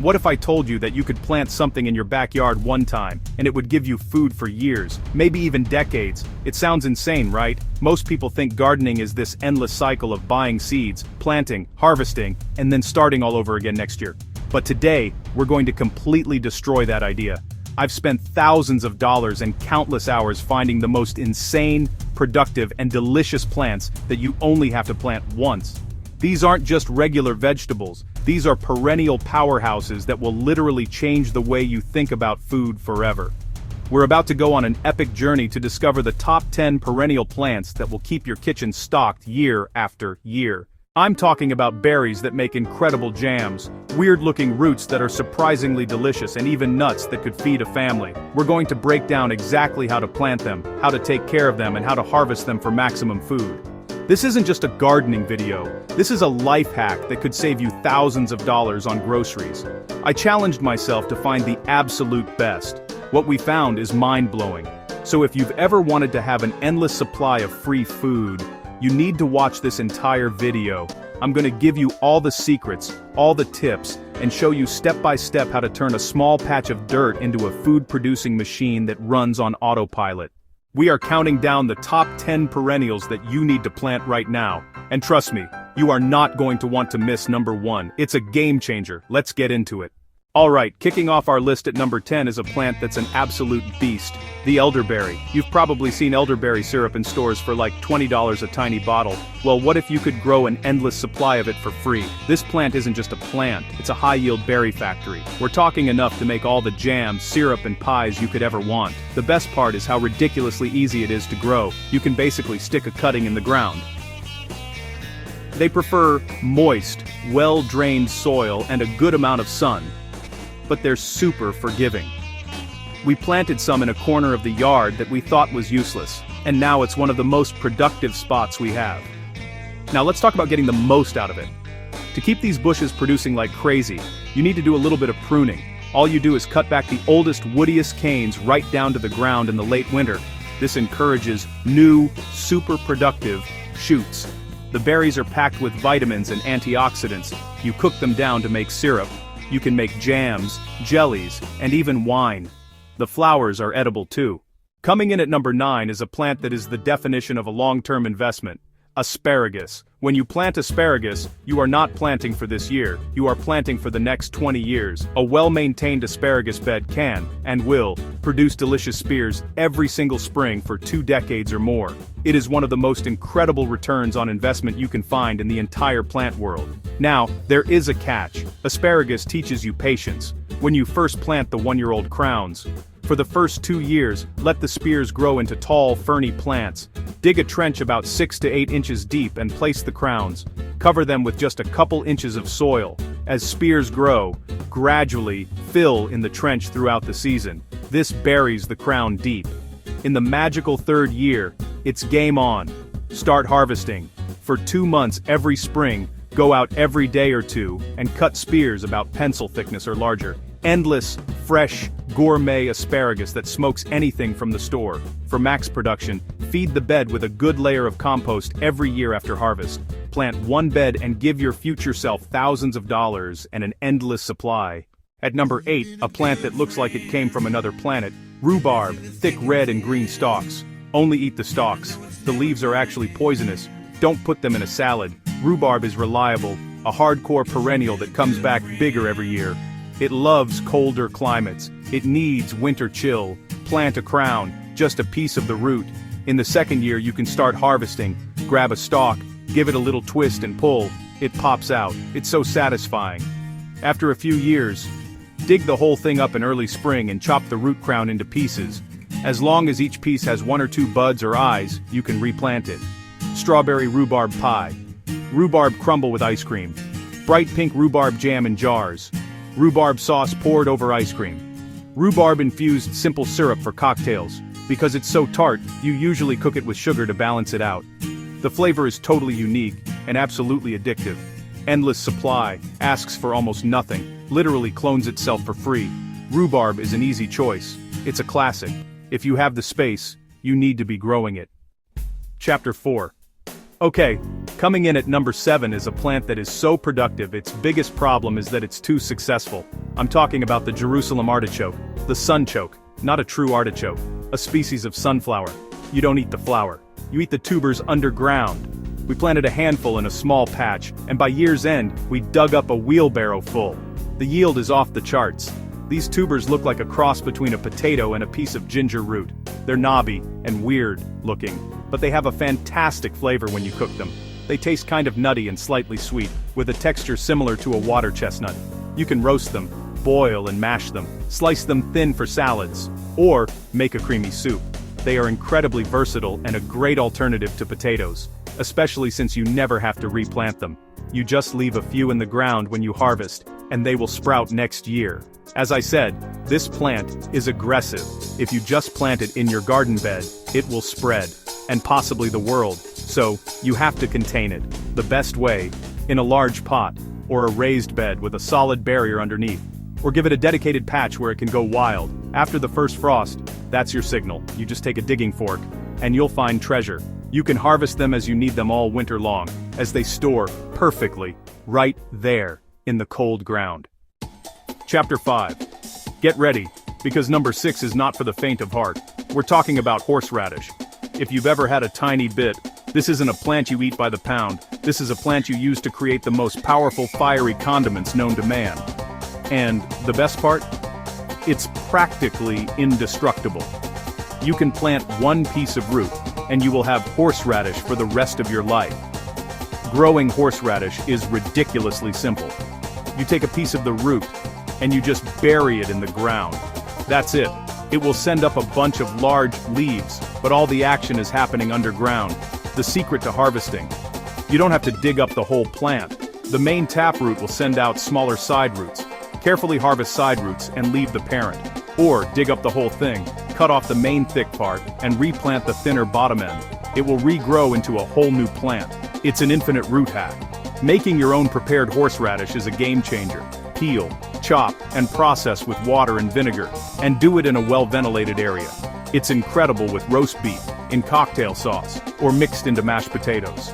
What if I told you that you could plant something in your backyard one time, and it would give you food for years, maybe even decades? It sounds insane, right? Most people think gardening is this endless cycle of buying seeds, planting, harvesting, and then starting all over again next year. But today, we're going to completely destroy that idea. I've spent thousands of dollars and countless hours finding the most insane, productive, and delicious plants that you only have to plant once. These aren't just regular vegetables, these are perennial powerhouses that will literally change the way you think about food forever. We're about to go on an epic journey to discover the top 10 perennial plants that will keep your kitchen stocked year after year. I'm talking about berries that make incredible jams, weird-looking roots that are surprisingly delicious, and even nuts that could feed a family. We're going to break down exactly how to plant them, how to take care of them, and how to harvest them for maximum food. This isn't just a gardening video, this is a life hack that could save you thousands of dollars on groceries. I challenged myself to find the absolute best. What we found is mind-blowing. So if you've ever wanted to have an endless supply of free food, you need to watch this entire video. I'm going to give you all the secrets, all the tips, and show you step by step how to turn a small patch of dirt into a food-producing machine that runs on autopilot. We are counting down the top 10 perennials that you need to plant right now. And trust me, you are not going to want to miss number 1. It's a game changer. Let's get into it. Alright, kicking off our list at number 10 is a plant that's an absolute beast, the elderberry. You've probably seen elderberry syrup in stores for like $20 a tiny bottle. Well, what if you could grow an endless supply of it for free? This plant isn't just a plant, it's a high-yield berry factory. We're talking enough to make all the jam, syrup, and pies you could ever want. The best part is how ridiculously easy it is to grow. You can basically stick a cutting in the ground. They prefer moist, well-drained soil and a good amount of sun. But they're super forgiving. We planted some in a corner of the yard that we thought was useless, and now it's one of the most productive spots we have. Now let's talk about getting the most out of it. To keep these bushes producing like crazy, you need to do a little bit of pruning. All you do is cut back the oldest, woodiest canes right down to the ground in the late winter. This encourages new, super productive shoots. The berries are packed with vitamins and antioxidants. You cook them down to make syrup. You can make jams, jellies, and even wine. The flowers are edible too. Coming in at number 9 is a plant that is the definition of a long-term investment. Asparagus. When you plant asparagus, you are not planting for this year, you are planting for the next 20 years. A well-maintained asparagus bed can, and will, produce delicious spears every single spring for 2 decades or more. It is one of the most incredible returns on investment you can find in the entire plant world. Now, there is a catch. Asparagus teaches you patience. When you first plant the 1-year-old crowns, for the first 2 years, let the spears grow into tall, ferny plants. Dig a trench about 6 to 8 inches deep and place the crowns. Cover them with just a couple inches of soil. As spears grow, gradually fill in the trench throughout the season. This buries the crown deep. In the magical 3rd year, it's game on. Start harvesting. For 2 months every spring, go out every day or two and cut spears about pencil thickness or larger. Endless, fresh, gourmet asparagus that smokes anything from the store. For max production, feed the bed with a good layer of compost every year after harvest. Plant 1 bed and give your future self thousands of dollars and an endless supply. At number 8, a plant that looks like it came from another planet, rhubarb, thick red and green stalks. Only eat the stalks. The leaves are actually poisonous. Don't put them in a salad. Rhubarb is reliable, a hardcore perennial that comes back bigger every year. It loves colder climates. It needs winter chill. Plant a crown, just a piece of the root. In the 2nd year you can start harvesting. Grab a stalk, give it a little twist and pull. It pops out. It's so satisfying. After a few years, dig the whole thing up in early spring and chop the root crown into pieces. As long as each piece has 1 or 2 buds or eyes, you can replant it. Strawberry rhubarb pie. Rhubarb crumble with ice cream. Bright pink rhubarb jam in jars. Rhubarb sauce poured over ice cream. Rhubarb-infused simple syrup for cocktails. Because it's so tart, you usually cook it with sugar to balance it out. The flavor is totally unique and absolutely addictive. Endless supply, asks for almost nothing, literally clones itself for free. Rhubarb is an easy choice. It's a classic. If you have the space, you need to be growing it. Chapter 4. Okay, Coming in at number 7 is a plant that is so productive its biggest problem is that it's too successful. I'm talking about the Jerusalem artichoke, the sunchoke, not a true artichoke, a species of sunflower. You don't eat the flower. You eat the tubers underground. We planted a handful in a small patch, and by year's end, we dug up a wheelbarrow full. The yield is off the charts. These tubers look like a cross between a potato and a piece of ginger root. They're knobby and weird looking, but they have a fantastic flavor when you cook them. They taste kind of nutty and slightly sweet, with a texture similar to a water chestnut. You can roast them, boil and mash them, slice them thin for salads, or make a creamy soup. They are incredibly versatile and a great alternative to potatoes, especially since you never have to replant them. You just leave a few in the ground when you harvest, and they will sprout next year. As I said, this plant is aggressive. If you just plant it in your garden bed, it will spread, and possibly the world, so you have to contain it. The best way, in a large pot, or a raised bed with a solid barrier underneath, or give it a dedicated patch where it can go wild. After the first frost, that's your signal. You just take a digging fork, and you'll find treasure. You can harvest them as you need them all winter long, as they store perfectly, right there, in the cold ground. Chapter 5. Get ready, because number 6 is not for the faint of heart. We're talking about horseradish. If you've ever had a tiny bit, this isn't a plant you eat by the pound. This is a plant you use to create the most powerful fiery condiments known to man. And the best part? It's practically indestructible. You can plant one piece of root, and you will have horseradish for the rest of your life. Growing horseradish is ridiculously simple. You take a piece of the root, and you just bury it in the ground. That's it. It will send up a bunch of large leaves, but all the action is happening underground. The secret to harvesting. You don't have to dig up the whole plant. The main taproot will send out smaller side roots. Carefully harvest side roots and leave the parent. Or dig up the whole thing, cut off the main thick part, and replant the thinner bottom end. It will regrow into a whole new plant. It's an infinite root hack. Making your own prepared horseradish is a game changer. Peel, chop, and process with water and vinegar, and do it in a well-ventilated area. It's incredible with roast beef, in cocktail sauce, or mixed into mashed potatoes.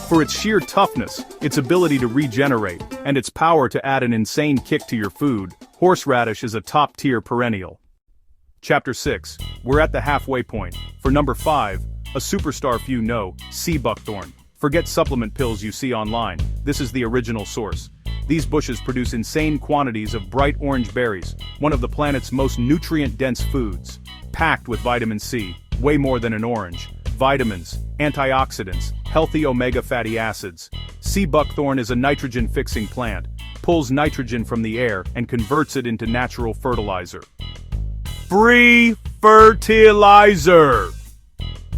For its sheer toughness, its ability to regenerate, and its power to add an insane kick to your food, horseradish is a top-tier perennial. Chapter 6. We're at the halfway point. For number 5, a superstar few know, Sea Buckthorn. Forget supplement pills you see online. This is the original source. These bushes produce insane quantities of bright orange berries, one of the planet's most nutrient-dense foods. Packed with vitamin C, way more than an orange. Vitamins, antioxidants, healthy omega fatty acids. Sea buckthorn is a nitrogen-fixing plant, pulls nitrogen from the air and converts it into natural fertilizer. Free fertilizer!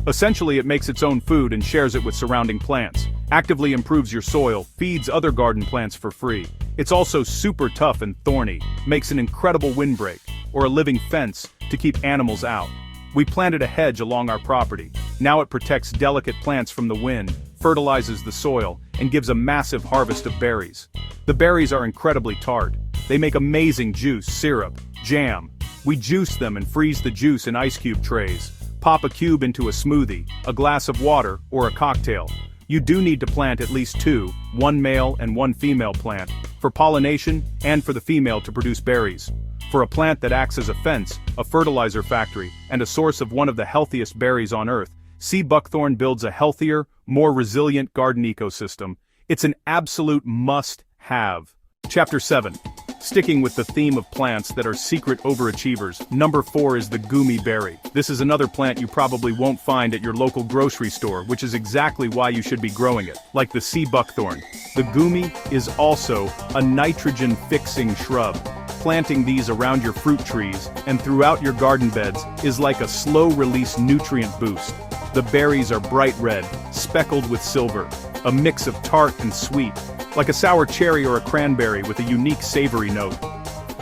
Essentially, it makes its own food and shares it with surrounding plants. Actively improves your soil, feeds other garden plants for free. It's also super tough and thorny, makes an incredible windbreak, or a living fence, to keep animals out. We planted a hedge along our property. Now it protects delicate plants from the wind, fertilizes the soil, and gives a massive harvest of berries. The berries are incredibly tart. They make amazing juice, syrup, jam. We juice them and freeze the juice in ice cube trays. Pop a cube into a smoothie, a glass of water, or a cocktail. You do need to plant at least 2, one male and one female plant, for pollination and for the female to produce berries. For a plant that acts as a fence, a fertilizer factory, and a source of one of the healthiest berries on Earth, Sea buckthorn builds a healthier, more resilient garden ecosystem. It's an absolute must-have. Chapter 7. Sticking with the theme of plants that are secret overachievers, number 4 is the Goumi Berry. This is another plant you probably won't find at your local grocery store, which is exactly why you should be growing it. Like the sea buckthorn, the Goumi is also a nitrogen-fixing shrub. Planting these around your fruit trees and throughout your garden beds is like a slow-release nutrient boost. The berries are bright red, speckled with silver, a mix of tart and sweet, like a sour cherry or a cranberry with a unique savory note.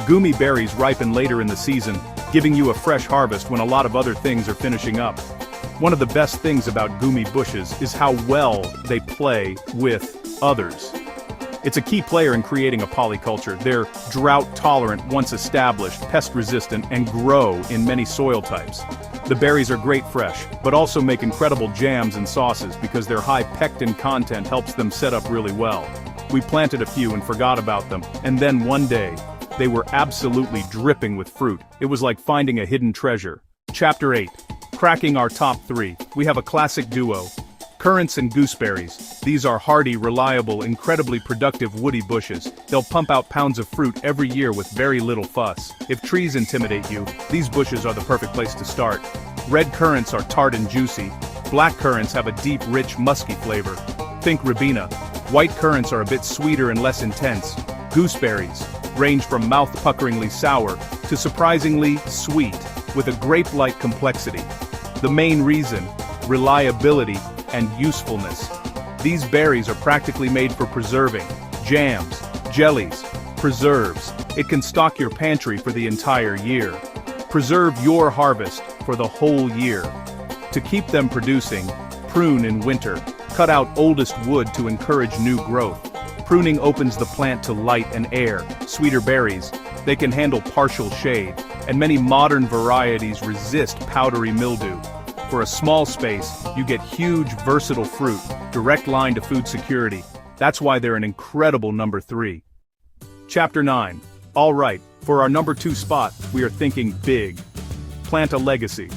Goumi berries ripen later in the season, giving you a fresh harvest when a lot of other things are finishing up. One of the best things about Goumi bushes is how well they play with others. It's a key player in creating a polyculture. They're drought-tolerant once established, pest-resistant, and grow in many soil types. The berries are great fresh, but also make incredible jams and sauces because their high pectin content helps them set up really well. We planted a few and forgot about them, and then one day, they were absolutely dripping with fruit. It was like finding a hidden treasure. Chapter 8. Cracking our top 3. We have a classic duo. Currants and gooseberries. These are hardy, reliable, incredibly productive woody bushes. They'll pump out pounds of fruit every year with very little fuss. If trees intimidate you, these bushes are the perfect place to start. Red currants are tart and juicy. Black currants have a deep, rich, musky flavor. Think Ribena. White currants are a bit sweeter and less intense. Gooseberries range from mouth-puckeringly sour to surprisingly sweet, with a grape-like complexity. The main reason: reliability and usefulness. These berries are practically made for preserving, jams, jellies, preserves. It can stock your pantry for the entire year. Preserve your harvest for the whole year. To keep them producing, prune in winter. Cut out oldest wood to encourage new growth. Pruning opens the plant to light and air. Sweeter berries, they can handle partial shade, and many modern varieties resist powdery mildew. For a small space, you get huge, versatile fruit, direct line to food security. That's why they're an incredible number 3. Chapter 9. All right, for our number 2 spot, we are thinking big. Plant a legacy.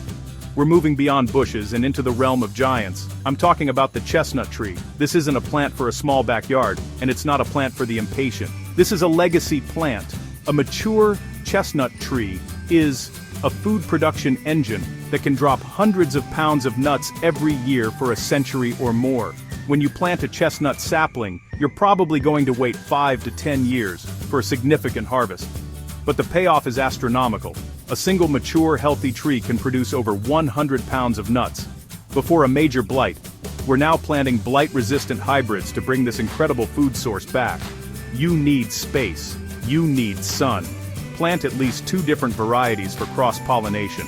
We're moving beyond bushes and into the realm of giants. I'm talking about the chestnut tree. This isn't a plant for a small backyard, and it's not a plant for the impatient. This is a legacy plant. A mature chestnut tree is a food production engine that can drop hundreds of pounds of nuts every year for a century or more. When you plant a chestnut sapling, you're probably going to wait 5 to 10 years for a significant harvest. But the payoff is astronomical. A single mature, healthy tree can produce over 100 pounds of nuts. Before a major blight, we're now planting blight-resistant hybrids to bring this incredible food source back. You need space. You need sun. Plant at least 2 different varieties for cross-pollination.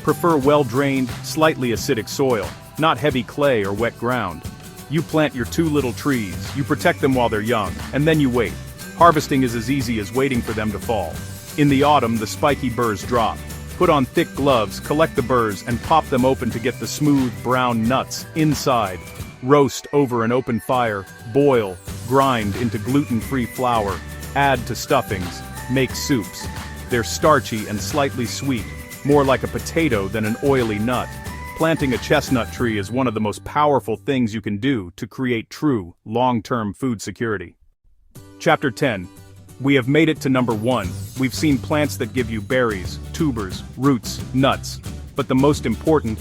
Prefer well-drained, slightly acidic soil, not heavy clay or wet ground. You plant your 2 little trees, you protect them while they're young, and then you wait. Harvesting is as easy as waiting for them to fall. In the autumn, the spiky burrs drop. Put on thick gloves, collect the burrs, and pop them open to get the smooth, brown nuts inside. Roast over an open fire, boil, grind into gluten-free flour, add to stuffings, make soups. They're starchy and slightly sweet, more like a potato than an oily nut. Planting a chestnut tree is one of the most powerful things you can do to create true, long-term food security. Chapter 10. We have made it to number 1. We've seen plants that give you berries, tubers, roots, nuts. But the most important,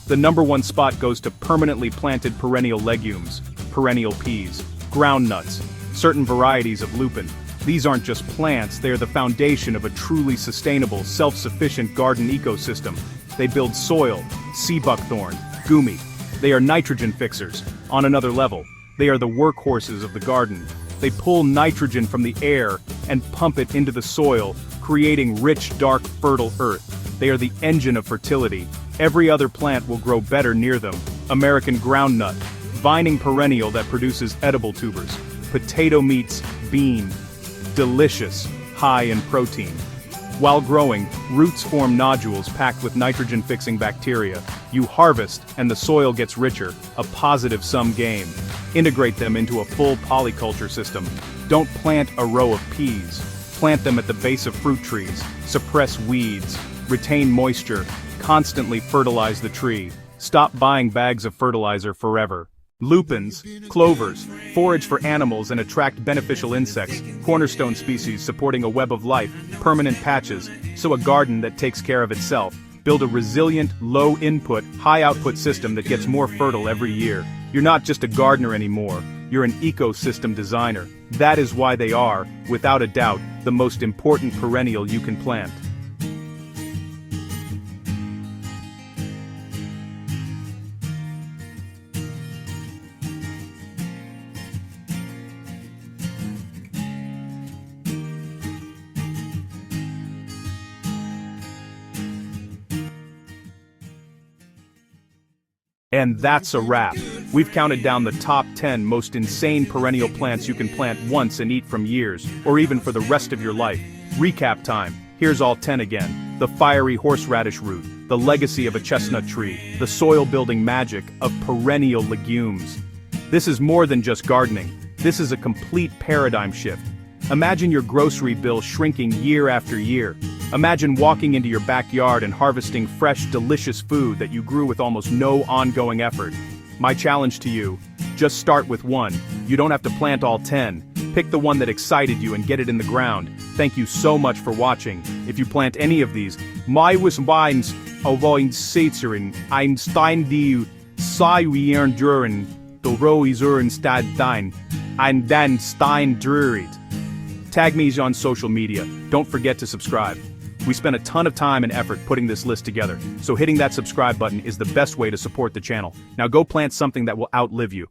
the number 1 spot goes to permanently planted perennial legumes, perennial peas, groundnuts, certain varieties of lupin. These aren't just plants, they are the foundation of a truly sustainable, self-sufficient garden ecosystem. They build soil, sea buckthorn, goumi. They are nitrogen fixers. On another level, they are the workhorses of the garden. They pull nitrogen from the air and pump it into the soil, creating rich, dark, fertile earth. They are the engine of fertility. Every other plant will grow better near them. American groundnut, vining perennial that produces edible tubers. Potato meets bean. Delicious, high in protein. While growing, roots form nodules packed with nitrogen-fixing bacteria. You harvest, and the soil gets richer, a positive-sum game. Integrate them into a full polyculture system. Don't plant a row of peas. Plant them at the base of fruit trees. Suppress weeds. Retain moisture. Constantly fertilize the tree. Stop buying bags of fertilizer forever. Lupins, clovers, forage for animals and attract beneficial insects, cornerstone species supporting a web of life, permanent patches, so a garden that takes care of itself. Build a resilient, low-input, high-output system that gets more fertile every year. You're not just a gardener anymore, you're an ecosystem designer. That is why they are, without a doubt, the most important perennial you can plant. And that's a wrap. We've counted down the top 10 most insane perennial plants you can plant once and eat from years, or even for the rest of your life. Recap time. Here's all 10 again. The fiery horseradish root, the legacy of a chestnut tree, the soil-building magic of perennial legumes. This is more than just gardening. This is a complete paradigm shift. Imagine your grocery bill shrinking year after year. Imagine walking into your backyard and harvesting fresh, delicious food that you grew with almost no ongoing effort. My challenge to you: just start with one. You don't have to plant all 10. Pick the one that excited you and get it in the ground. Thank you so much for watching. If you plant any of these, my wines avoid Seizerin, Einstein die Sai Wiern Duren, the Roizuren Stad Dine, and then Stein Drurid. Tag me on social media. Don't forget to subscribe. We spent a ton of time and effort putting this list together, so hitting that subscribe button is the best way to support the channel. Now go plant something that will outlive you.